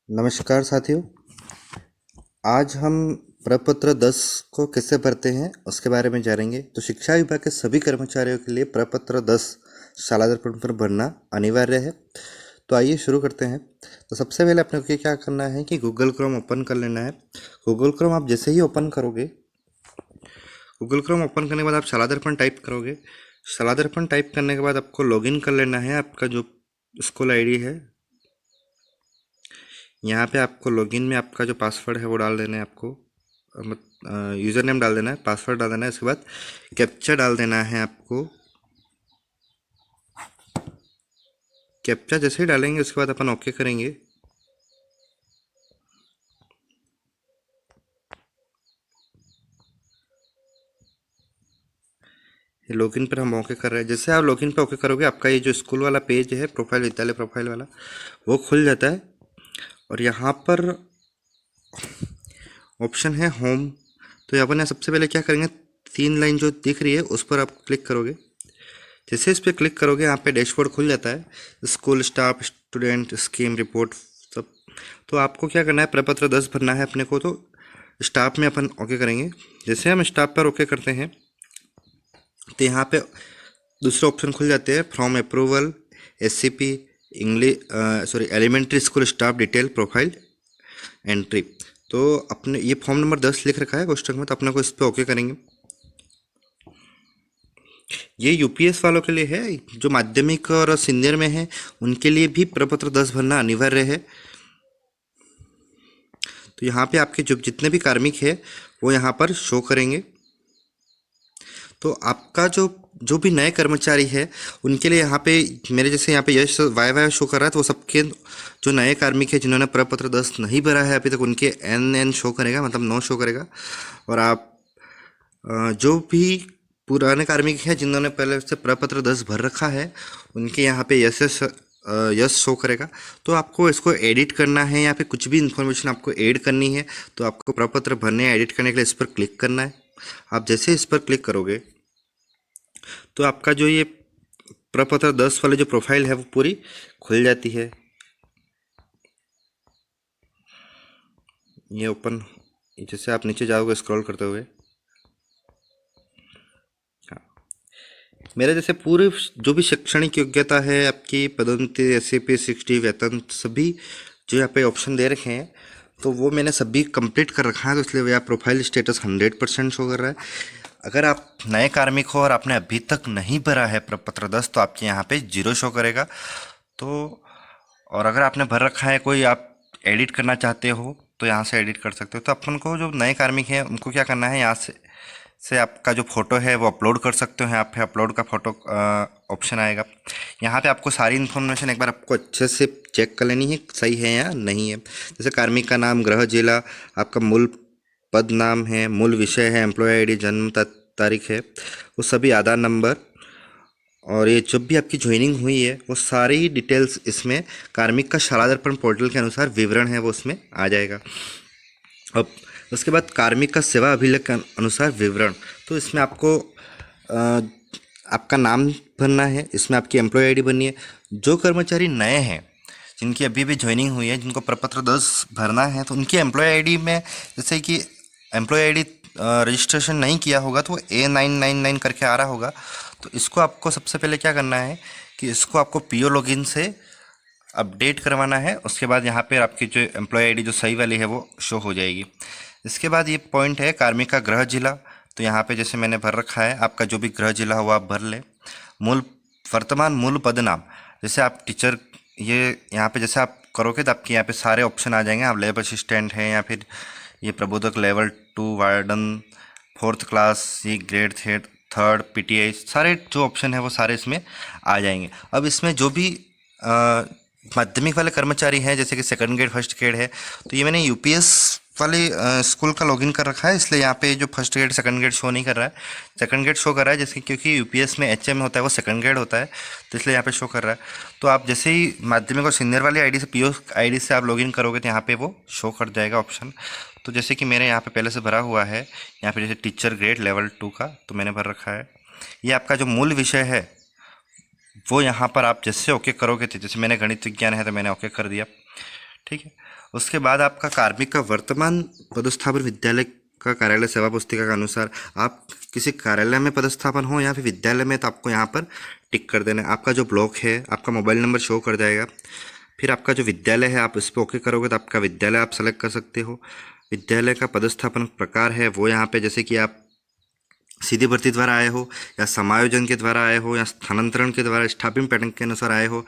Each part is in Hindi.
नमस्कार साथियों। आज हम प्रपत्र 10 को कैसे भरते हैं उसके बारे में जानेंगे। तो शिक्षा विभाग के सभी कर्मचारियों के लिए प्रपत्र 10 शाला दर्पण पर भरना अनिवार्य है। तो आइए शुरू करते हैं। तो सबसे पहले अपने को क्या करना है कि गूगल क्रोम ओपन कर लेना है। गूगल क्रोम आप जैसे ही ओपन करोगे, गूगल क्रोम ओपन करने के बाद आप शाला दर्पण टाइप करोगे। शाला दर्पण टाइप करने के बाद आपको लॉगिन कर लेना है। आपका जो स्कूल आईडी है, यहाँ पे आपको लॉगिन में आपका जो पासवर्ड है वो डाल देना है। आपको यूज़र नेम डाल देना है, पासवर्ड डाल देना है। उसके बाद कैप्चा डाल देना है आपको। कैप्चा जैसे ही डालेंगे उसके बाद अपन ओके करेंगे। ये लॉगिन पर हम ओके कर रहे हैं। जैसे आप लॉगिन पे ओके करोगे, आपका ये जो स्कूल वाला पेज है, प्रोफाइल विद्यालय प्रोफाइल वाला, वो खुल जाता है। और यहाँ पर ऑप्शन है होम। तो यहाँ पर सबसे पहले क्या करेंगे, 3 लाइन जो दिख रही है उस पर आप क्लिक करोगे। जैसे इस पर क्लिक करोगे, यहाँ पे डैशबोर्ड खुल जाता है, school staff student scheme report सब। तो आपको क्या करना है, प्रपत्र 10 भरना है अपने को। तो स्टाफ में अपन ओके करेंगे। जैसे हम स्टाफ पर ओके करते हैं तो यहाँ पे दूसरे ऑप्शन खुल जाते हैं, from approval, SCP, English elementary school staff detail profile entry. तो अपने ये फॉर्म नंबर 10 लिख रखा है कोष्टक में, तो अपने को इस पर ओके करेंगे। ये UPS वालों के लिए है, जो माध्यमिक और सीनियर में है उनके लिए भी प्रपत्र 10 भरना अनिवार्य है। तो यहाँ पे आपके जो जितने भी कार्मिक है वो यहाँ पर शो करेंगे। तो आपका जो जो भी नए कर्मचारी है उनके लिए यहाँ पे मेरे जैसे यहाँ पे यश वाई शो कर रहा है, तो वो सबके जो नए कार्मिक है जिन्होंने प्रपत्र 10 नहीं भरा है अभी तक, उनके NN शो करेगा, मतलब 9 शो करेगा। और आप जो भी पुराने कार्मिक हैं जिन्होंने पहले से प्रपत्र 10 भर रखा है, उनके यहाँ पे यस शो करेगा। तो आपको इसको एडिट करना है, यहाँ पे कुछ भी इन्फॉर्मेशन आपको ऐड करनी है तो आपको प्रपत्र भरने एडिट करने के लिए इस पर क्लिक करना है। आप जैसे इस पर क्लिक करोगे तो आपका जो ये प्रपत्र 10 वाली जो प्रोफाइल है वो पूरी खुल जाती है। ये ओपन, जैसे आप नीचे जाओगे स्क्रॉल करते हुए, मेरे जैसे पूरे जो भी शैक्षणिक योग्यता है आपकी, पदोन्नति, SCP 60, वेतन, सभी जो यहाँ पे ऑप्शन दे रखे हैं तो वो मैंने सभी कंप्लीट कर रखा है। तो इसलिए भैया प्रोफाइल स्टेटस 100% शो कर रहा है। अगर आप नए कार्मिक हो और आपने अभी तक नहीं भरा है प्रपत्र 10 तो आपके यहाँ पे 0 शो करेगा। तो और अगर आपने भर रखा है, कोई आप एडिट करना चाहते हो तो यहाँ से एडिट कर सकते हो। तो अपन को जो नए कार्मिक हैं उनको क्या करना है, यहाँ से आपका जो फ़ोटो है वो अपलोड कर सकते हो। यहाँ पे अपलोड का फ़ोटो ऑप्शन आएगा। यहाँ पे आपको सारी इन्फॉर्मेशन एक बार आपको अच्छे से चेक कर लेनी है, सही है या नहीं है। जैसे कार्मिक का नाम, गृह जिला, आपका मूल पद नाम है, मूल विषय है, एम्प्लॉय ID, जन्म तारीख है, वो सभी, आधार नंबर, और ये जब भी आपकी ज्वाइनिंग हुई है वो सारी डिटेल्स इसमें कार्मिक का शाला दर्पण पोर्टल के अनुसार विवरण है वो उसमें आ जाएगा। अब उसके बाद कार्मिक का सेवा अभिलेख के अनुसार विवरण, तो इसमें आपको आपका नाम भरना है, इसमें आपकी एम्प्लॉय ID भरनी है। जो कर्मचारी नए हैं, जिनकी अभी भी ज्वाइनिंग हुई है, जिनको प्रपत्र 10 भरना है, तो उनकी एम्प्लॉय ID में जैसे कि एम्प्लॉय ID रजिस्ट्रेशन नहीं किया होगा तो वो A999 करके आ रहा होगा। तो इसको आपको सबसे पहले क्या करना है कि इसको आपको PO लॉगिन से अपडेट करवाना है। उसके बाद यहाँ पे आपकी जो एम्प्लॉय ID जो सही वाली है वो शो हो जाएगी। इसके बाद ये पॉइंट है कार्मिक का गृह जिला। तो यहाँ पे जैसे मैंने भर रखा है, आपका जो भी गृह जिला हो आप भर लें। मूल वर्तमान मूल पद नाम, जैसे आप टीचर, ये यहाँ पे जैसे आप करोगे तो आपके यहाँ पे सारे ऑप्शन आ जाएंगे। आप लेबर असिस्टेंट हैं या फिर ये प्रबोधक लेवल 2, वार्डन 4th क्लास, ये ग्रेड थर्ड, PTI, सारे जो ऑप्शन है वो सारे इसमें आ जाएंगे। अब इसमें जो भी माध्यमिक वाले कर्मचारी हैं, जैसे कि सेकंड ग्रेड फर्स्ट ग्रेड है, तो ये मैंने UPS वाले स्कूल का लॉगिन कर रखा है, इसलिए यहाँ पे जो first grade second grade show नहीं कर रहा है, सेकंड ग्रेड शो कर रहा है। जैसे क्योंकि UPS में HM होता है वो सेकंड ग्रेड होता है, तो इसलिए यहाँ पे शो कर रहा है। तो आप जैसे ही माध्यमिक और सीनियर वाली ID से, PO ID से आप लॉगिन करोगे तो यहाँ पे वो शो कर जाएगा ऑप्शन। तो जैसे कि मेरे यहाँ पे पहले से भरा हुआ है, यहाँ पे जैसे टीचर ग्रेड लेवल 2 का तो मैंने भर रखा है। ये आपका जो मूल विषय है वो यहाँ पर आप जैसे ओके करोगे, तो जैसे मैंने गणित विज्ञान है तो मैंने ओके कर दिया। ठीक है। उसके बाद आपका कार्मिक का वर्तमान पदस्थापन विद्यालय का कार्यालय सेवा पुस्तिका के अनुसार आप किसी कार्यालय में पदस्थापन हो या फिर विद्यालय में, तो आपको यहाँ पर टिक कर देना है। आपका जो ब्लॉक है, आपका मोबाइल नंबर शो कर जाएगा। फिर आपका जो विद्यालय है, आप इस पर ओके करोगे तो आपका विद्यालय आप सेलेक्ट कर सकते हो। विद्यालय का पदस्थापन प्रकार है वो यहाँ पे, जैसे कि आप सीधी भर्ती द्वारा आए हो, या समायोजन के द्वारा आए हो, या स्थानांतरण के द्वारा स्टाफिंग पैटर्न के अनुसार आए हो,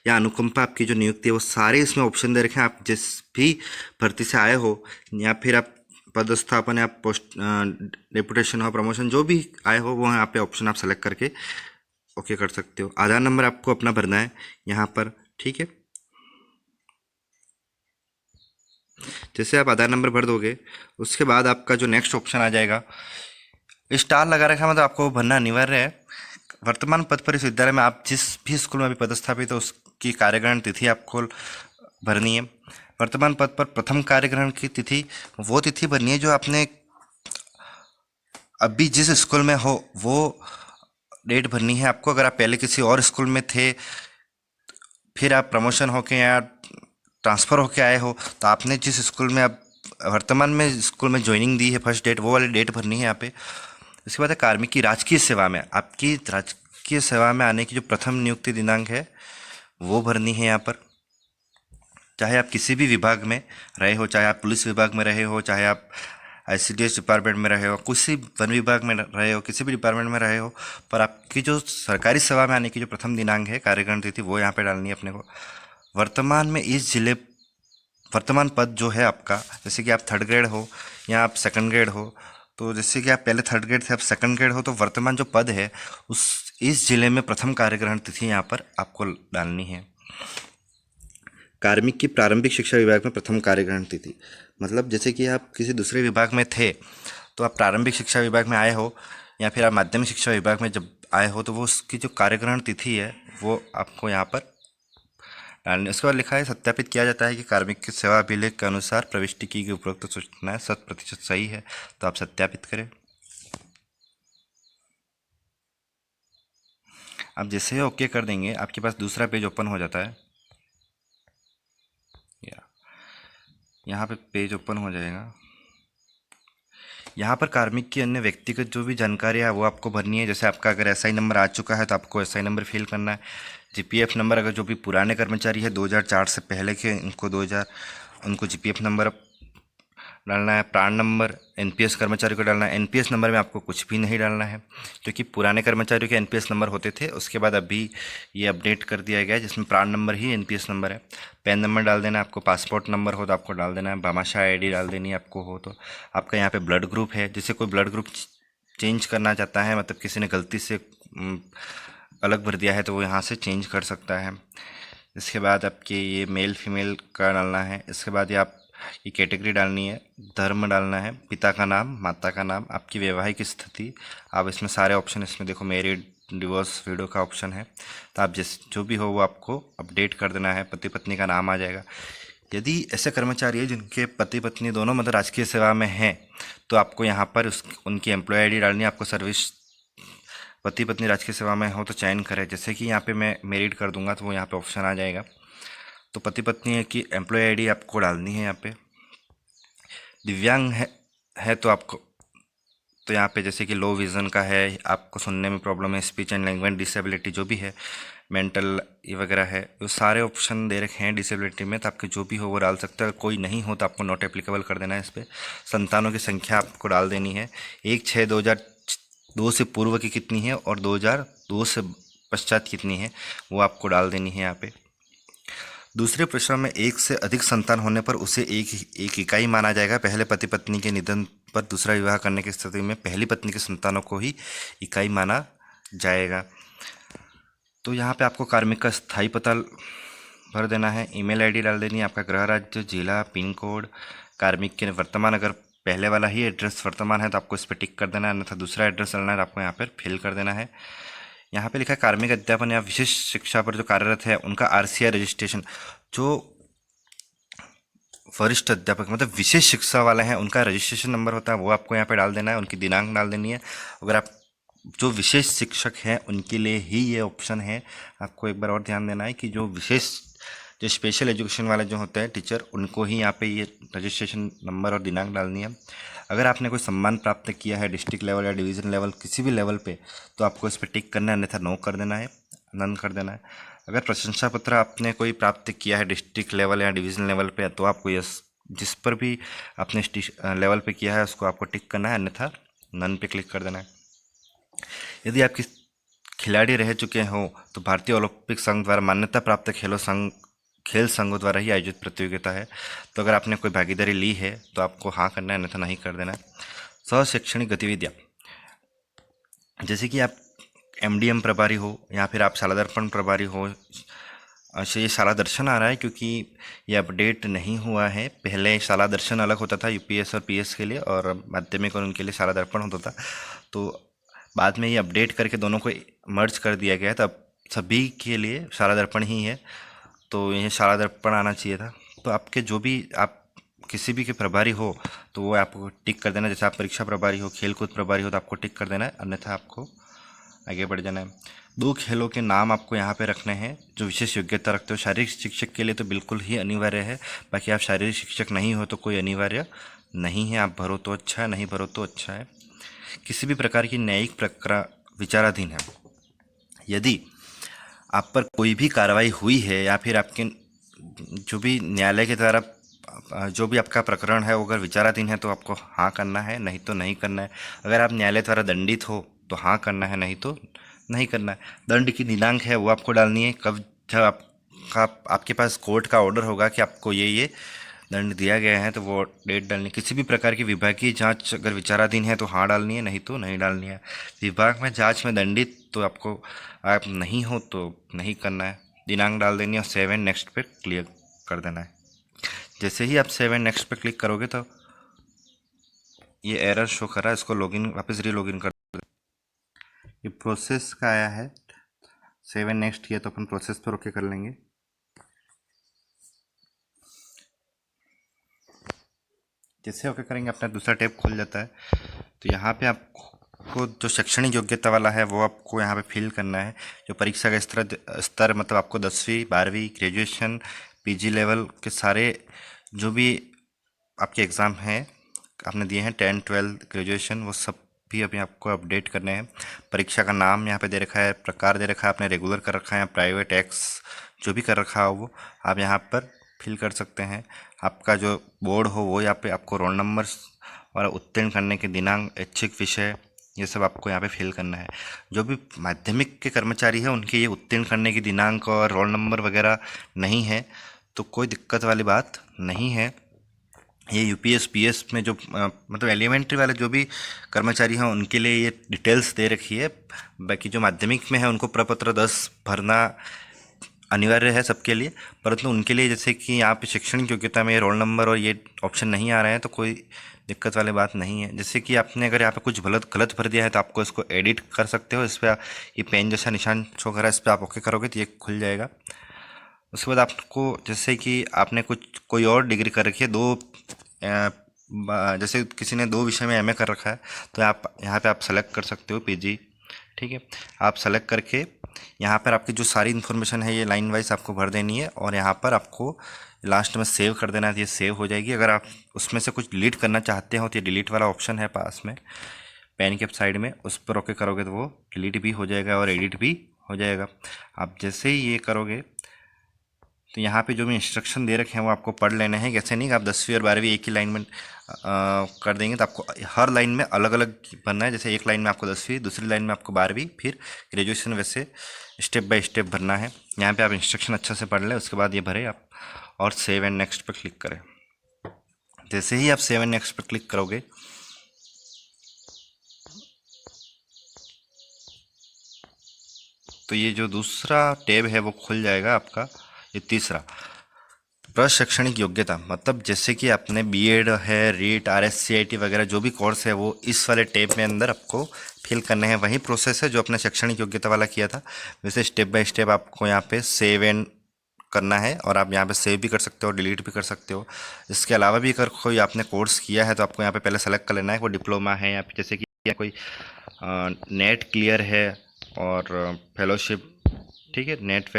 या अनुकंपा आपकी जो नियुक्ति है, वो सारे इसमें ऑप्शन दे रखे हैं। आप जिस भी भर्ती से आए हो, या फिर आप पदस्थापन या पोस्ट डेपुटेशन हो, प्रमोशन जो भी आए हो, वो यहाँ पे ऑप्शन आप सेलेक्ट करके ओके कर सकते हो। आधार नंबर आपको अपना भरना है यहाँ पर, ठीक है। जैसे आप आधार नंबर भर दोगे, उसके बाद आपका जो नेक्स्ट ऑप्शन आ जाएगा, स्टार लगा रखा है, मतलब आपको भरना अनिवार्य है। वर्तमान पद पर इस विद्यालय में आप जिस भी स्कूल में अभी पदस्थापित हो, उसकी कार्यग्रहण तिथि आपको भरनी है। वर्तमान पद पर प्रथम कार्यग्रहण की तिथि, वो तिथि भरनी है जो आपने अभी जिस स्कूल में हो वो डेट भरनी है आपको। अगर आप पहले किसी और स्कूल में थे, फिर आप प्रमोशन होके या ट्रांसफ़र होके आए हो, तो आपने जिस स्कूल में अब वर्तमान में स्कूल में ज्वाइनिंग दी है फर्स्ट डेट, वो वाली डेट भरनी है यहाँ पे। इसके बाद है कार्मिक की राजकीय सेवा में, आपकी राजकीय सेवा में आने की जो प्रथम नियुक्ति दिनांक है वो भरनी है यहाँ पर। चाहे आप किसी भी विभाग में रहे हो, चाहे आप पुलिस विभाग में रहे हो, चाहे आप ICDS डिपार्टमेंट में रहे हो, किसी वन विभाग में रहे हो, किसी भी डिपार्टमेंट में रहे हो, पर आपकी जो सरकारी सेवा में आने की जो प्रथम दिनांक है, कार्यग्रहण तिथि, वो यहाँ पे डालनी है अपने को। वर्तमान में इस जिले, वर्तमान पद जो है आपका, जैसे कि आप थर्ड ग्रेड हो या आप सेकंड ग्रेड हो, तो जैसे कि आप पहले थर्ड ग्रेड थे, आप सेकंड ग्रेड हो, तो वर्तमान जो पद है उस इस जिले में प्रथम कार्यग्रहण तिथि यहाँ पर आपको डालनी है। कार्मिक की प्रारंभिक शिक्षा विभाग में प्रथम कार्यग्रहण तिथि, मतलब जैसे कि आप किसी दूसरे विभाग में थे, तो आप प्रारंभिक शिक्षा विभाग में आए हो, या फिर आप माध्यमिक शिक्षा विभाग में जब आए हो, तो वो उसकी जो कार्यग्रहण तिथि है वो आपको यहाँ पर डालनी। उसके बाद लिखा है, सत्यापित किया जाता है कि कार्मिक के सेवा अभिलेख के अनुसार प्रविष्टि की गई उपरोक्त सूचनाएं 100% सही है, तो आप सत्यापित करें। आप जैसे ही ओके कर देंगे, आपके पास दूसरा पेज ओपन हो जाता है। यहाँ पे पेज ओपन हो जाएगा। यहाँ पर कार्मिक की अन्य व्यक्तिगत जो भी जानकारी है वो आपको भरनी है। जैसे आपका अगर SI नंबर आ चुका है तो आपको SI नंबर फिल करना है। GPF नंबर, अगर जो भी पुराने कर्मचारी है 2004 से पहले के, उनको GPF नंबर डालना है। प्राण नंबर NPS कर्मचारी को डालना है। NPS नंबर में आपको कुछ भी नहीं डालना है, क्योंकि पुराने कर्मचारियों के NPS नंबर होते थे, उसके बाद अभी ये अपडेट कर दिया गया है जिसमें प्राण नंबर ही NPS नंबर है। पैन नंबर डाल देना है आपको। पासपोर्ट नंबर हो तो आपको डाल देना है। भामाशाह ID डाल देनी है आपको हो तो। आपका यहाँ पे ब्लड ग्रुप है, जैसे कोई ब्लड ग्रुप चेंज करना चाहता है, मतलब किसी ने गलती से अलग भर दिया है, तो वो यहाँ से चेंज कर सकता है। इसके बाद आपके ये मेल फीमेल का डालना है। इसके बाद ये आप ये कैटेगरी डालनी है, धर्म डालना है, पिता का नाम, माता का नाम, आपकी वैवाहिक स्थिति। आप इसमें सारे ऑप्शन, इसमें देखो मैरिड, डिवोर्स, विडो का ऑप्शन है, तो आप जो भी हो वो आपको अपडेट कर देना है। पति पत्नी का नाम आ जाएगा। यदि ऐसे कर्मचारी है जिनके पति पत्नी दोनों मतलब राजकीय सेवा में हैं, तो आपको यहाँ पर उनकी एम्प्लॉय ID डालनी है। आपको सर्विस, पति पत्नी राजकीय सेवा में हो तो चयन करें। जैसे कि यहाँ पे मैं मैरिड कर दूंगा तो वो यहाँ पे ऑप्शन आ जाएगा। तो पति पत्नी की एम्प्लॉय ID आपको डालनी है यहाँ पे। दिव्यांग है तो आपको, तो यहाँ पे जैसे कि लो विज़न का है, आपको सुनने में प्रॉब्लम है, स्पीच एंड लैंग्वेज डिसेबिलिटी जो भी है, मेंटल ये वगैरह है, वो सारे ऑप्शन दे रखे हैं डिसेबिलिटी में, तो आपके जो भी हो वो डाल सकते हो। अगर कोई नहीं हो तो आपको नॉट एप्लीकेबल कर देना है इस पर। संतानों की संख्या आपको डाल देनी है। 1/6/2002 से पूर्व की कितनी है और 2002 से पश्चात कितनी है वो आपको डाल देनी है यहाँ पे। दूसरे प्रश्न में एक से अधिक संतान होने पर उसे एक इकाई माना जाएगा। पहले पति पत्नी के निधन पर दूसरा विवाह करने की स्थिति में पहली पत्नी के संतानों को ही इकाई माना जाएगा। तो यहाँ पे आपको कार्मिक का स्थायी पता भर देना है। ईमेल ID डाल देनी है, आपका गृह राज्य, जिला, पिन कोड, कार्मिक के वर्तमान, अगर पहले वाला ही एड्रेस वर्तमान है तो आपको इस पर टिक कर देना है, अन्यथा दूसरा एड्रेस डालना है तो आपको यहाँ पर फिल कर देना है। यहाँ पे लिखा है कार्मिक अध्यापन या विशेष शिक्षा पर जो कार्यरत है उनका RCI रजिस्ट्रेशन। जो वरिष्ठ अध्यापक मतलब विशेष शिक्षा वाले हैं उनका रजिस्ट्रेशन नंबर होता है वो आपको यहाँ पे डाल देना है। उनकी दिनांक डाल देनी है। अगर आप जो विशेष शिक्षक हैं उनके लिए ही ये ऑप्शन है। आपको एक बार और ध्यान देना है कि जो विशेष जो स्पेशल एजुकेशन वाले जो होते हैं टीचर, उनको ही यहाँ पे ये रजिस्ट्रेशन नंबर और दिनांक डालनी है। अगर आपने कोई सम्मान प्राप्त किया है डिस्ट्रिक्ट लेवल या डिवीज़न लेवल किसी भी लेवल पे, तो आपको इस पर टिक करना है, अन्यथा नो कर देना है, नन कर देना है। अगर प्रशंसा पत्र आपने कोई प्राप्त किया है डिस्ट्रिक्ट लेवल या डिवीज़न लेवल पे, तो आपको यस, जिस पर भी आपने लेवल पे किया है उसको आपको टिक करना है, अन्यथा नन पे क्लिक कर देना है। यदि आप किस खिलाड़ी रह चुके हो तो भारतीय ओलंपिक संघ द्वारा मान्यता प्राप्त खेल संघों द्वारा ही आयोजित प्रतियोगिता है। तो अगर आपने कोई भागीदारी ली है तो आपको हाँ करना है, अन्यथा नहीं कर देना है। सह शैक्षणिक गतिविधियाँ, जैसे कि आप एमडीएम प्रभारी हो या फिर आप शाला दर्पण प्रभारी हो। अच्छा, ये शाला दर्शन आ रहा है क्योंकि ये अपडेट नहीं हुआ है। पहले शाला दर्शन अलग होता था यूपीएस और पीएस के लिए, और माध्यमिक और उनके लिए शाला दर्पण होता था। तो बाद में ये अपडेट करके दोनों को मर्ज कर दिया गया है, तब सभी के लिए शाला दर्पण ही है। तो ये शाला दर्पण आना चाहिए था। तो आपके जो भी आप किसी भी के प्रभारी हो तो वो आपको टिक कर देना। जैसे आप परीक्षा प्रभारी हो, खेलकूद प्रभारी हो, तो आपको टिक कर देना है, अन्यथा आपको आगे बढ़ जाना है। 2 खेलों के नाम आपको यहाँ पे रखने हैं जो विशेष योग्यता रखते हो। शारीरिक शिक्षक के लिए तो बिल्कुल ही अनिवार्य है, बाकी आप शारीरिक शिक्षक नहीं हो तो कोई अनिवार्य नहीं है। आप भरो तो अच्छा है, नहीं भरो तो अच्छा है। किसी भी प्रकार की न्यायिक प्रक्रिया विचाराधीन है। यदि आप पर कोई भी कार्रवाई हुई है या फिर आपके जो भी न्यायालय के द्वारा जो भी आपका प्रकरण है वो अगर विचाराधीन है तो आपको हाँ करना है, नहीं तो नहीं करना है। अगर आप न्यायालय द्वारा दंडित हो तो हाँ करना है, नहीं तो नहीं करना है। दंड की दिनांक है वो आपको डालनी है, कब जब आपके पास कोर्ट का ऑर्डर होगा कि आपको ये दंड दिया गया है तो वो डेट डालनी है। किसी भी प्रकार की विभागीय जांच अगर विचाराधीन है तो हाँ डालनी है, नहीं तो नहीं डालनी है। विभाग में जांच में दंडित तो आपको आप नहीं हो तो नहीं करना है, दिनांक डाल देनी है और सेव एंड नेक्स्ट पे क्लियर कर देना है। जैसे ही आप सेव एंड नेक्स्ट पे क्लिक करोगे तो ये एरर शो कर रहा है, इसको लॉगिन वापस री-लॉगिन कर। ये प्रोसेस का आया है, सेव एंड नेक्स्ट किया तो अपन प्रोसेस पर ओके कर लेंगे। जैसे ओके करेंगे अपना दूसरा टैब खुल जाता है। तो यहाँ पे आपको जो शैक्षणिक योग्यता वाला है वो आपको यहाँ पे फिल करना है। जो परीक्षा का स्तर मतलब आपको 10वीं 12वीं ग्रेजुएशन पीजी लेवल के सारे जो भी आपके एग्ज़ाम हैं आपने दिए हैं 10 12 ग्रेजुएशन, वो सब भी अभी आपको अपडेट करने हैं। परीक्षा का नाम यहाँ पे दे रखा है, प्रकार दे रखा है, आपने रेगुलर कर रखा है या प्राइवेट एक्स जो भी कर रखा हो वो आप यहाँ पर फिल कर सकते हैं। आपका जो बोर्ड हो वो यहाँ पे आपको रोल नंबर और उत्तीर्ण करने के दिनांक, ऐच्छिक विषय, ये सब आपको यहाँ पे फिल करना है। जो भी माध्यमिक के कर्मचारी हैं उनके ये उत्तीर्ण करने की दिनांक और रोल नंबर वगैरह नहीं है, तो कोई दिक्कत वाली बात नहीं है। ये यूपीएस पीएस में जो मतलब एलिमेंट्री वाले जो भी कर्मचारी हैं उनके लिए ये डिटेल्स दे रखी है। बाकी जो माध्यमिक में है उनको प्रपत्र 10 भरना अनिवार्य है सबके लिए, परंतु उनके लिए जैसे कि यहाँ पे शैक्षणिक योग्यता में रोल नंबर और ये ऑप्शन नहीं आ रहे हैं तो कोई दिक्कत वाली बात नहीं है। जैसे कि आपने अगर यहाँ पे कुछ गलत भर दिया है तो आपको इसको एडिट कर सकते हो। इस पर ये पेन जैसा निशान शो कर रहा है, इस पर आप ओके करोगे तो ये खुल जाएगा। उसके बाद आपको जैसे कि आपने कोई और डिग्री कर रखी है, जैसे किसी ने 2 विषय में एमए कर रखा है तो आप यहाँ पे आप सेलेक्ट कर सकते हो पीजी, ठीक है। आप सेलेक्ट करके यहाँ पर आपकी जो सारी इन्फॉर्मेशन है ये लाइन वाइज आपको भर देनी है और यहाँ पर आपको लास्ट में सेव कर देना है, तो ये सेव हो जाएगी। अगर आप उसमें से कुछ डिलीट करना चाहते हो तो ये डिलीट वाला ऑप्शन है पास में पेन के साइड में, उस पर ओके करोगे तो वो डिलीट भी हो जाएगा और एडिट भी हो जाएगा। आप जैसे ही ये करोगे तो यहाँ पे जो भी इंस्ट्रक्शन दे रखे हैं वो आपको पढ़ लेने हैं। कैसे नहीं कि आप 10वीं और 12वीं एक ही लाइन में कर देंगे, तो आपको हर लाइन में अलग अलग भरना है। जैसे एक लाइन में आपको 10वीं, दूसरी लाइन में आपको 12वीं, फिर ग्रेजुएशन, वैसे स्टेप बाय स्टेप भरना है। यहाँ पे आप इंस्ट्रक्शन अच्छे से पढ़ लें, उसके बाद ये भरें आप और सेव एंड नेक्स्ट पर क्लिक करें। जैसे ही आप सेव एंड नेक्स्ट पर क्लिक करोगे तो ये जो दूसरा टैब है वो खुल जाएगा आपका। ये तीसरा प्रशैक्षणिक योग्यता, मतलब जैसे कि आपने बीएड है, रीट, आरएससीआईटी वगैरह जो भी कोर्स है वो इस वाले टैब में अंदर आपको फिल करने हैं। वही प्रोसेस है जो आपने शैक्षणिक योग्यता वाला किया था, वैसे स्टेप बाय स्टेप आपको यहाँ पे सेव एंड करना है और आप यहाँ पे सेव भी कर सकते हो, डिलीट भी कर सकते हो। इसके अलावा भी अगर कोई आपने कोर्स किया है तो आपको यहाँ पे पहले सेलेक्ट कर लेना है। कोई डिप्लोमा है या फिर जैसे कि कोई नेट क्लियर है और फेलोशिप, ठीक है, नेट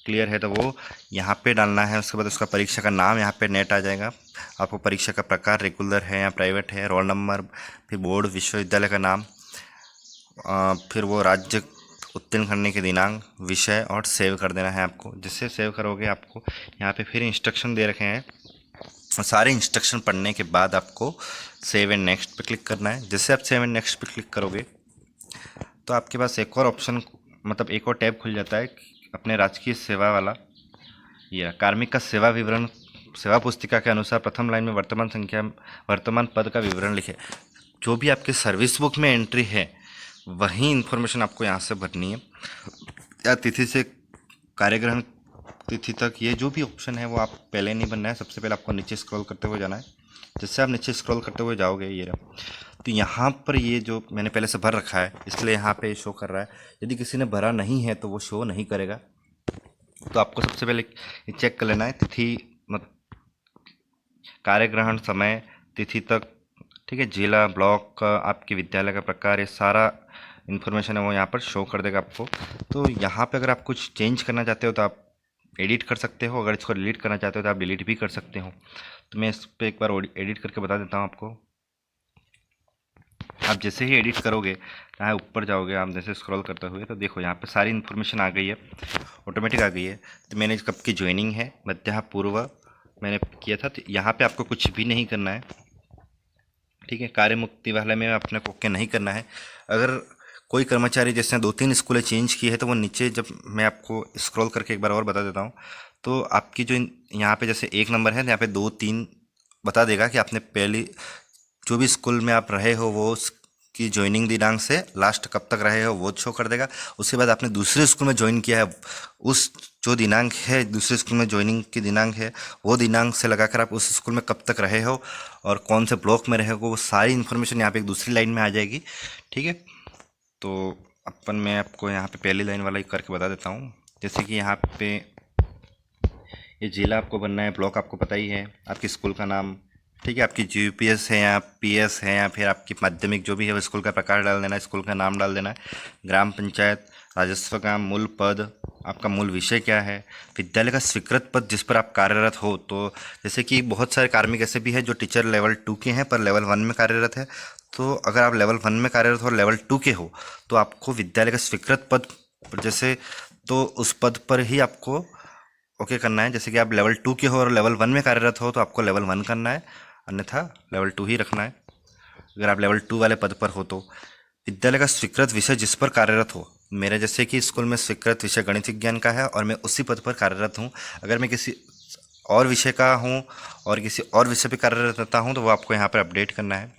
क्लियर है तो वो यहाँ पे डालना है। उसके बाद उसका परीक्षा का नाम यहाँ पे नेट आ जाएगा। आपको परीक्षा का प्रकार रेगुलर है या प्राइवेट है, रोल नंबर, फिर बोर्ड विश्वविद्यालय का नाम, फिर वो राज्य उत्तीर्ण करने के दिनांक, विषय और सेव कर देना है आपको। जिससे सेव करोगे आपको यहाँ पे फिर इंस्ट्रक्शन दे रखे हैं। सारे इंस्ट्रक्शन पढ़ने के बाद आपको सेव एंड नेक्स्ट पे क्लिक करना है। जैसे आप सेव एंड नेक्स्ट पे क्लिक करोगे तो आपके पास एक और ऑप्शन, मतलब एक और टैब खुल जाता है अपने राजकीय सेवा वाला। यह कार्मिक का सेवा विवरण, सेवा पुस्तिका के अनुसार प्रथम लाइन में वर्तमान पद का विवरण लिखे। जो भी आपके सर्विस बुक में एंट्री है वही इन्फॉर्मेशन आपको यहाँ से भरनी है। या तिथि से कार्यग्रहण तिथि तक, ये जो भी ऑप्शन है वो आप पहले नहीं बनना है। सबसे पहले आपको नीचे स्क्रॉल करते हुए जाना है। जिससे आप नीचे स्क्रॉल करते हुए जाओगे ये रहा, तो यहाँ पर ये जो मैंने पहले से भर रखा है इसलिए यहाँ पे शो कर रहा है। यदि किसी ने भरा नहीं है तो वो शो नहीं करेगा। तो आपको सबसे पहले चेक कर लेना है तिथि, कार्यग्रहण समय, तिथि तक, ठीक है, जिला, ब्लॉक, आपके विद्यालय का प्रकार, ये सारा इन्फॉर्मेशन है वो यहाँ पर शो कर देगा आपको। तो यहाँ पे अगर आप कुछ चेंज करना चाहते हो तो आप एडिट कर सकते हो। अगर इसको डिलीट करना चाहते हो तो आप डिलीट भी कर सकते हो। तो मैं इस पर एक बार एडिट करके बता देता हूँ आपको। आप जैसे ही एडिट करोगे, यहाँ ऊपर जाओगे आप जैसे स्क्रॉल करते हुए, तो देखो यहाँ पे सारी इन्फॉर्मेशन आ गई है, ऑटोमेटिक आ गई है। तो मैंने कब की ज्वाइनिंग है, मध्याह पूर्व मैंने किया था, तो यहाँ पे आपको कुछ भी नहीं करना है, ठीक है। कार्य मुक्ति वाले में अपने को ओके नहीं करना है। अगर कोई कर्मचारी जैसे 2-3 स्कूलें चेंज की है तो वो नीचे, जब मैं आपको स्क्रॉल करके एक बार और बता देता हूँ, तो आपकी जो यहाँ पे जैसे 1 नंबर है, यहाँ पे 2-3 बता देगा कि आपने पहली जो भी स्कूल में आप रहे हो वो की ज्वाइनिंग दिनांक से लास्ट कब तक रहे हो वो शो कर देगा। उसके बाद आपने दूसरे स्कूल में ज्वाइन किया है, उस जो दिनांक है दूसरे स्कूल में ज्वाइनिंग की दिनांक है, वो दिनांक से लगाकर आप उस स्कूल में कब तक रहे हो और कौन से ब्लॉक में रहे हो, वो सारी इन्फॉर्मेशन यहाँ पे एक दूसरी लाइन में आ जाएगी, ठीक है। तो मैं आपको यहाँ पे पहली लाइन वाला ही करके बता देता हूँ। जैसे कि यहाँ पे ये जिला आपको बनना है, ब्लॉक आपको पता ही है, आपकी स्कूल का नाम, ठीक है, आपकी जीपीएस है या पीएस है या फिर आपकी माध्यमिक जो भी है वो स्कूल का प्रकार डाल देना है, स्कूल का नाम डाल देना है, ग्राम पंचायत, राजस्व का मूल पद, आपका मूल विषय क्या है, विद्यालय का स्वीकृत पद जिस पर आप कार्यरत हो। तो जैसे कि बहुत सारे कार्मिक ऐसे भी हैं जो टीचर लेवल 2 के हैं पर लेवल 1 में कार्यरत है। तो अगर आप लेवल 1 में कार्यरत हो और लेवल 2 के हो तो आपको विद्यालय का स्वीकृत पद जैसे, तो उस पद पर ही आपको ओके करना है। जैसे कि आप लेवल 2 के हो और लेवल 1 में कार्यरत हो तो आपको लेवल 1 करना है, अन्यथा लेवल 2 ही रखना है अगर आप लेवल 2 वाले पद पर हो तो। विद्यालय का स्वीकृत विषय जिस पर कार्यरत हो, मेरे जैसे कि स्कूल में स्वीकृत विषय गणित विज्ञान का है और मैं उसी पद पर कार्यरत हूँ। अगर मैं किसी और विषय का हूँ और किसी और विषय पर कार्यरत रहता हूँ तो वो आपको यहाँ पर अपडेट करना है।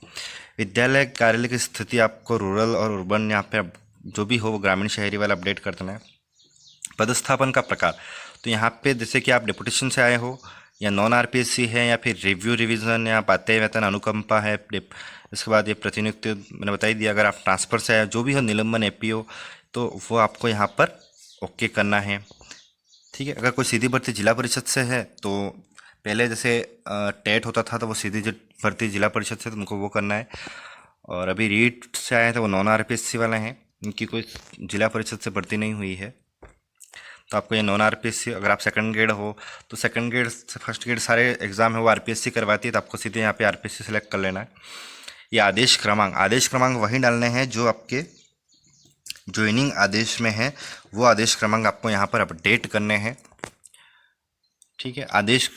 विद्यालय कार्यालय की स्थिति आपको रूरल और अर्बन यहाँ पे जो भी हो वो ग्रामीण शहरी वाला अपडेट कर देना है। पदस्थापन का प्रकार, तो यहाँ पे जैसे कि आप डिपुटेशन से आए हो या नॉन आरपीएससी है या फिर रिव्यू रिवीजन या बातें वेतन अनुकंपा है, इसके बाद ये प्रतिनियुक्ति मैंने बता ही दिया। अगर आप ट्रांसफ़र से आए जो भी हो, निलंबन, एपीओ, तो वो आपको यहाँ पर ओके करना है, ठीक है। अगर कोई सीधी भर्ती जिला परिषद से है तो पहले जैसे टेट होता था तो वो सीधी भर्ती जिला परिषद से, तो उनको वो करना है। और अभी रीट से आए तो वो नॉन आरपीएससी वाले हैं, इनकी कोई जिला परिषद से भर्ती नहीं हुई है तो आपको ये नॉन आरपीएससी। अगर आप सेकंड ग्रेड हो तो सेकंड ग्रेड से फर्स्ट ग्रेड सारे एग्जाम है वो आरपीएससी करवाती है, तो आपको सीधे यहाँ पे आरपीएससी सेलेक्ट कर लेना है। ये आदेश क्रमांक वही डालने हैं जो आपके ज्वाइनिंग आदेश में है, वो आदेश क्रमांक आपको यहाँ पर अपडेट करने हैं, ठीक है। आदेश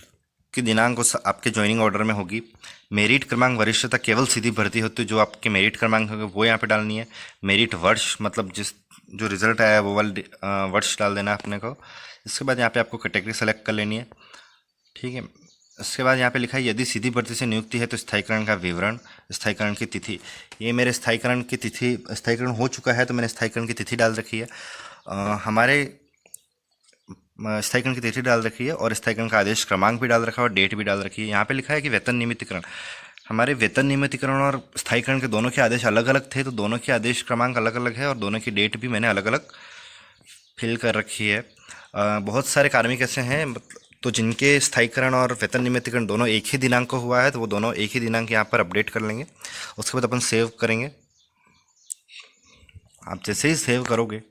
की दिनांक उस आपके ज्वाइनिंग ऑर्डर में होगी। मेरिट क्रमांक वरिष्ठता केवल सीधी भर्ती होती है, जो आपके मेरिट क्रमांक होंगे वो यहाँ पे डालनी है। मेरिट वर्ष मतलब जिस जो रिजल्ट आया है वो वाला वर्ष डाल देना है अपने को। इसके बाद यहाँ पे आपको कैटेगरी सेलेक्ट कर लेनी है, ठीक है। इसके बाद यहाँ पे लिखा है यदि सीधी भर्ती से नियुक्ति है तो स्थायीकरण का विवरण, स्थायीकरण की तिथि। ये मेरे स्थायीकरण की तिथि, स्थायीकरण हो चुका है तो मैंने स्थायीकरण की तिथि डाल रखी है। हमारे स्थायीकरण की तिथि डाल रखी है और स्थायीकरण का आदेश क्रमांक भी डाल रखा है और डेट भी डाल रखी है। यहाँ पे लिखा है कि वेतन नियमितीकरण, हमारे वेतन नियमितीकरण और स्थायीकरण के दोनों के आदेश अलग अलग थे, तो दोनों के आदेश क्रमांक अलग अलग है और दोनों की डेट भी मैंने अलग अलग फिल कर रखी है। बहुत सारे कार्मिक ऐसे हैं तो जिनके स्थायीकरण और वेतन नियमितीकरण दोनों एक ही दिनांक को हुआ है, तो वो दोनों एक ही दिनांक यहाँ पर अपडेट कर लेंगे। उसके बाद अपन सेव करेंगे। आप जैसे ही सेव करोगे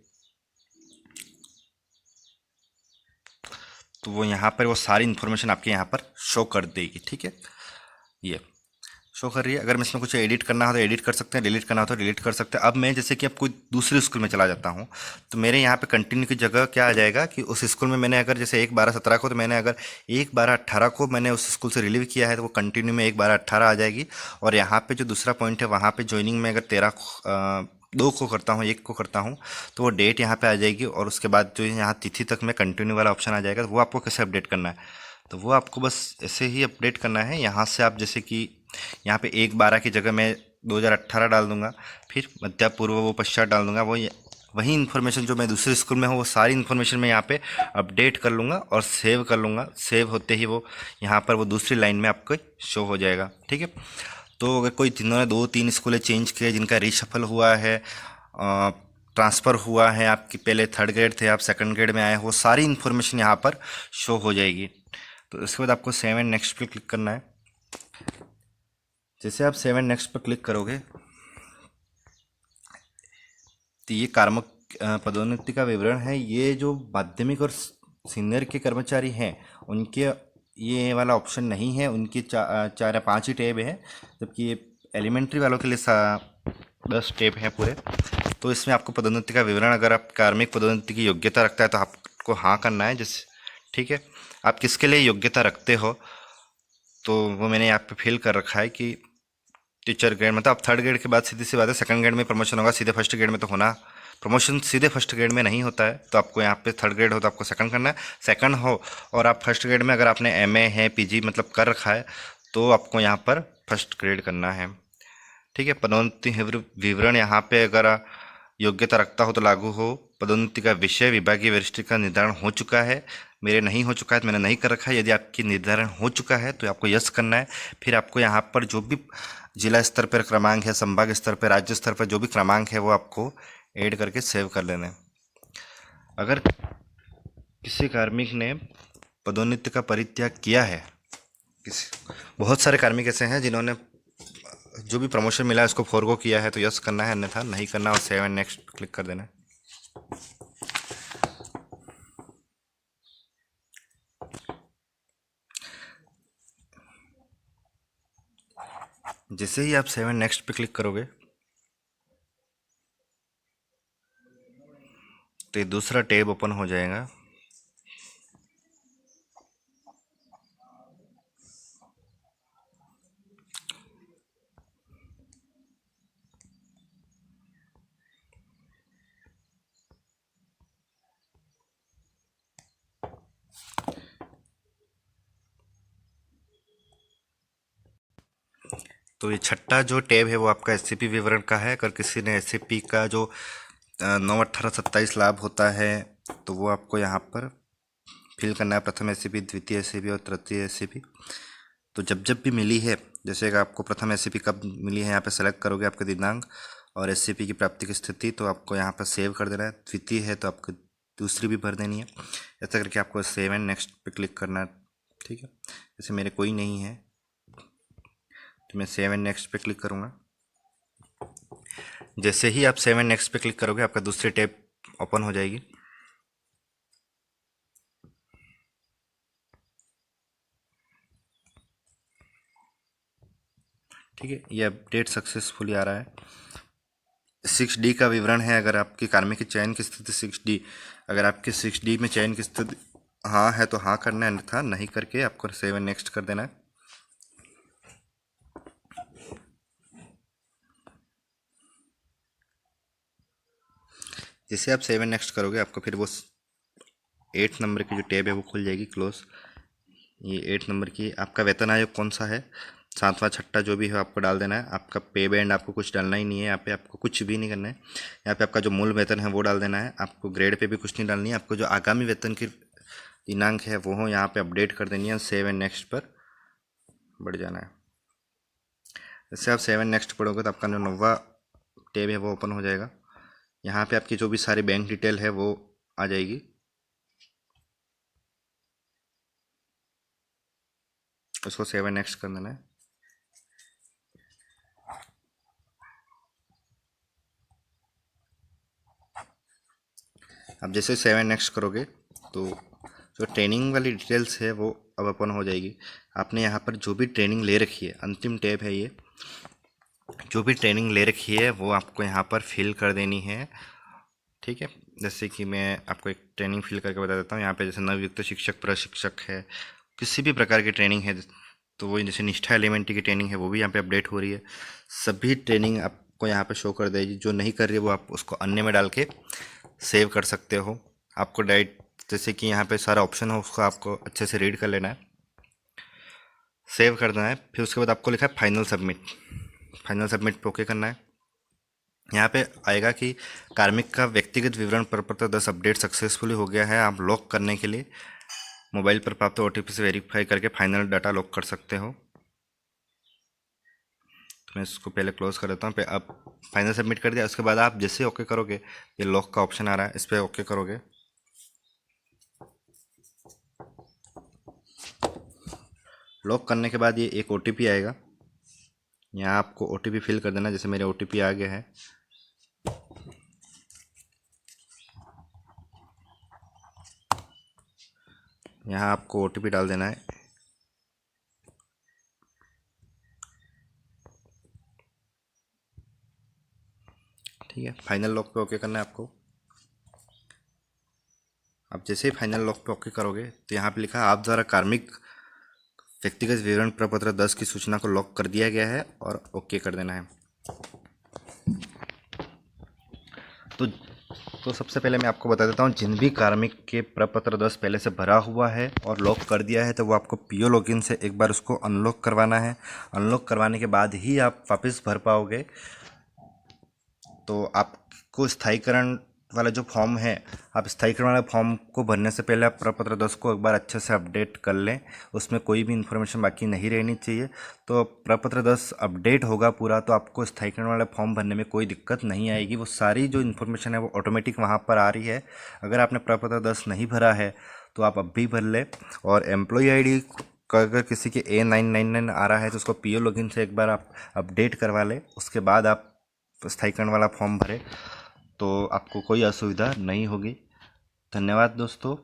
तो वो यहाँ पर वो सारी इन्फॉर्मेशन आपके यहाँ पर शो कर देगी। ठीक है, ये शो कर रही है। अगर मैं इसमें कुछ एडिट करना हो तो एडिट कर सकते हैं, डिलीट करना हो तो डिलीट कर सकते हैं। अब मैं जैसे कि अब कोई दूसरे स्कूल में चला जाता हूँ तो मेरे यहाँ पे कंटिन्यू की जगह क्या आ जाएगा कि उस स्कूल में मैंने अगर जैसे 1/12/17 को, तो मैंने अगर 1/12/18 को मैंने उस स्कूल से रिलीव किया है तो वो कंटिन्यू में 1/12/18 आ जाएगी। और यहाँ पे जो दूसरा पॉइंट है वहाँ पे ज्वाइनिंग में अगर 2 को करता हूँ, 1 को करता हूँ, तो वो डेट यहाँ पे आ जाएगी। और उसके बाद जो यहाँ तिथि तक में कंटिन्यू वाला ऑप्शन आ जाएगा। तो वो आपको कैसे अपडेट करना है, तो वो आपको बस ऐसे ही अपडेट करना है। यहाँ से आप जैसे कि यहाँ पे 1/12 की जगह मैं 2018 डाल दूंगा, फिर मध्य पूर्व वो पश्चात डाल दूंगा। वही इन्फॉर्मेशन जो मैं दूसरे स्कूल में हूँ वो सारी इन्फॉर्मेशन मैं यहाँ पे अपडेट कर लूँगा और सेव कर लूँगा। सेव होते ही वो यहाँ पर वो दूसरी लाइन में आपको शो हो जाएगा। ठीक है, तो अगर कोई जिन्होंने 2-3 स्कूलें चेंज किए, जिनका रीशफल हुआ है, ट्रांसफ़र हुआ है, आपकी पहले 3rd ग्रेड थे आप 2nd ग्रेड में आए, वो सारी इन्फॉर्मेशन यहाँ पर शो हो जाएगी। तो इसके बाद आपको सेव एंड नेक्स्ट पे क्लिक करना है। जैसे आप सेव एंड नेक्स्ट पर क्लिक करोगे तो ये कार्मिक पदोन्नति का विवरण है। ये जो माध्यमिक और सीनियर के कर्मचारी हैं उनके ये वाला ऑप्शन नहीं है, उनके 4 या 5 ही टैब है, जबकि ये एलिमेंट्री वालों के लिए 10 टैब हैं पूरे। तो इसमें आपको पदोन्नति का विवरण, अगर आप कार्मिक पदोन्नति की योग्यता रखता है तो आपको हाँ करना है। जैसे ठीक है, आप किसके लिए योग्यता रखते हो तो वो मैंने यहाँ पे फिल कर रखा है कि टीचर ग्रेड, मतलब अब 3rd ग्रेड के बाद सीधी सी बात है 2nd ग्रेड में प्रमोशन होगा, सीधे 1st ग्रेड में तो होना, प्रमोशन सीधे 1st ग्रेड में नहीं होता है। तो आपको यहाँ पे 3rd ग्रेड हो तो आपको 2nd करना है, 2nd हो और आप 1st ग्रेड में अगर आपने MA है, PG मतलब कर रखा है तो आपको यहाँ पर 1st ग्रेड करना है। ठीक है, पदोन्नति विवरण यहाँ पे अगर योग्यता रखता हो तो लागू हो। पदोन्नति का विषय विभागीय वरिष्ठ का निर्धारण हो चुका है, मेरे नहीं हो चुका है तो मैंने नहीं कर रखा है। यदि आपकी निर्धारण हो चुका है तो आपको यस करना है। फिर आपको यहाँ पर जो भी जिला स्तर पर क्रमांक है, संभाग स्तर पर, राज्य स्तर पर जो भी क्रमांक है वो आपको ऐड करके सेव कर लेना है। अगर किसी कार्मिक ने पदोन्नति का परित्याग किया है, बहुत सारे कार्मिक ऐसे हैं जिन्होंने जो भी प्रमोशन मिला है उसको फॉरगो किया है तो यस करना है, अन्यथा नहीं करना और सेव एंड नेक्स्ट क्लिक कर देना है। जैसे ही आप सेव एंड नेक्स्ट पे क्लिक करोगे तो ये दूसरा टैब ओपन हो जाएगा। तो ये छठा जो टैब है वो आपका SCP विवरण का है। अगर किसी ने SCP का जो 9/18/27 लाभ होता है तो वो आपको यहाँ पर फिल करना है। प्रथम SCP, द्वितीय SCP और तृतीय SCP। तो जब जब भी मिली है, जैसे कि आपको प्रथम SCP कब मिली है यहाँ पे सेलेक्ट करोगे आपके दिनांक और SCP की प्राप्ति की स्थिति, तो आपको यहाँ पर सेव कर देना है। द्वितीय है तो आपको दूसरी भी भर देनी है। ऐसा करके आपको सेव एंड नेक्स्ट पे क्लिक करना है। ठीक है, जैसे मेरे कोई नहीं है तो मैं सेव एंड नेक्स्ट पे क्लिक करूँगा। जैसे ही आप सेव एंड नेक्स्ट पे क्लिक करोगे आपका दूसरी टैब ओपन हो जाएगी। ठीक है, ये अपडेट सक्सेसफुली आ रहा है। 6D का विवरण है। अगर आपकी कार्मिक की चयन की स्थिति 6D, अगर आपके 6D में चयन की स्थिति हाँ है तो हाँ करना है, अन्यथा नहीं करके आपको सेव एंड नेक्स्ट कर देना है। जैसे आप सेव एंड नेक्स्ट करोगे आपको फिर वो 8 नंबर की जो टैब है वो खुल जाएगी, क्लोज। ये 8 नंबर की आपका वेतन आयोग कौन सा है, 7वां 6ठा जो भी है आपको डाल देना है। आपका पे बैंड आपको कुछ डालना ही नहीं है, यहाँ पे आपको कुछ भी नहीं करना है। यहाँ पे आपका जो मूल वेतन है वो डाल देना है। आपको ग्रेड पे भी कुछ नहीं डालनी है। आपको जो आगामी वेतन की दिनांक है वो हो यहाँ पे अपडेट कर देनी है। सेव एंड नेक्स्ट पर बढ़ जाना है। जैसे आप सेव एंड नेक्स्ट पढ़ोगे तो आपका जो 9वां टैब है वो ओपन हो जाएगा। यहाँ पे आपकी जो भी सारी बैंक डिटेल है वो आ जाएगी। उसको सेव एंड नेक्स्ट कर देना है। अब जैसे सेव एंड नेक्स्ट करोगे तो जो ट्रेनिंग वाली डिटेल्स है वो अब ओपन हो जाएगी। आपने यहाँ पर जो भी ट्रेनिंग ले रखी है, अंतिम टैब है ये, जो भी ट्रेनिंग ले रखी है वो आपको यहाँ पर फिल कर देनी है। ठीक है, जैसे कि मैं आपको एक ट्रेनिंग फिल करके बता देता हूँ। यहाँ पे जैसे नवयुक्त शिक्षक प्रशिक्षक है, किसी भी प्रकार की ट्रेनिंग है, तो वो जैसे निष्ठा एलिमेंट्री की ट्रेनिंग है वो भी यहाँ पे अपडेट हो रही है। सभी ट्रेनिंग आपको यहाँ पे शो कर देगी। जो नहीं कर रही है वो आप उसको अन्य में डाल के सेव कर सकते हो। आपको डायरेक्ट जैसे कि यहाँ पे सारा ऑप्शन हो उसको आपको अच्छे से रीड कर लेना है, सेव कर देना है। फिर उसके बाद आपको लिखा है फाइनल सबमिट। फाइनल सबमिट पे ओके करना है। यहाँ पे आएगा कि कार्मिक का व्यक्तिगत विवरण प्रपत्र 10 अपडेट सक्सेसफुली हो गया है। आप लॉक करने के लिए मोबाइल पर प्राप्त OTP से वेरीफाई करके फाइनल डाटा लॉक कर सकते हो। तो मैं इसको पहले क्लोज कर देता हूँ। अब फाइनल सबमिट कर दिया। उसके बाद आप जैसे ओके करोगे, ये लॉक का ऑप्शन आ रहा है, इस पर ओके करोगे। लॉक करने के बाद ये एक OTP आएगा। यहाँ आपको OTP फिल कर देना। जैसे मेरे OTP आ गया है, यहाँ आपको OTP डाल देना है। ठीक है, फाइनल लॉक पे ओके करना है आपको। आप जैसे ही फाइनल लॉक पे ओके करोगे तो यहाँ पे लिखा है आप द्वारा कार्मिक व्यक्तिगत विवरण प्रपत्र 10 की सूचना को लॉक कर दिया गया है और ओके कर देना है। तो सबसे पहले मैं आपको बता देता हूँ, जिन भी कार्मिक के प्रपत्र 10 पहले से भरा हुआ है और लॉक कर दिया है तो वो आपको PO लॉगिन से एक बार उसको अनलॉक करवाना है। अनलॉक करवाने के बाद ही आप वापस भर पाओगे। तो आपको स्थायीकरण वाला जो फॉर्म है, आप स्थायीकरण वाला फॉर्म को भरने से पहले आप प्रपत्र 10 को एक बार अच्छे से अपडेट कर लें। उसमें कोई भी इन्फॉर्मेशन बाकी नहीं रहनी चाहिए। तो प्रपत्र 10 अपडेट होगा पूरा, तो आपको स्थायीकरण वाला फॉर्म भरने में कोई दिक्कत नहीं आएगी। वो सारी जो इन्फॉर्मेशन है वो ऑटोमेटिक वहाँ पर आ रही है। अगर आपने प्रपत्र 10 नहीं भरा है तो आप अब भी भर लें। और एम्प्लॉई ID का अगर किसी के A999 आ रहा है तो उसको PO लॉगिन से एक बार आप अपडेट करवा लें। उसके बाद आप स्थायीकरण वाला फॉर्म भरें तो आपको कोई असुविधा नहीं होगी। धन्यवाद दोस्तों।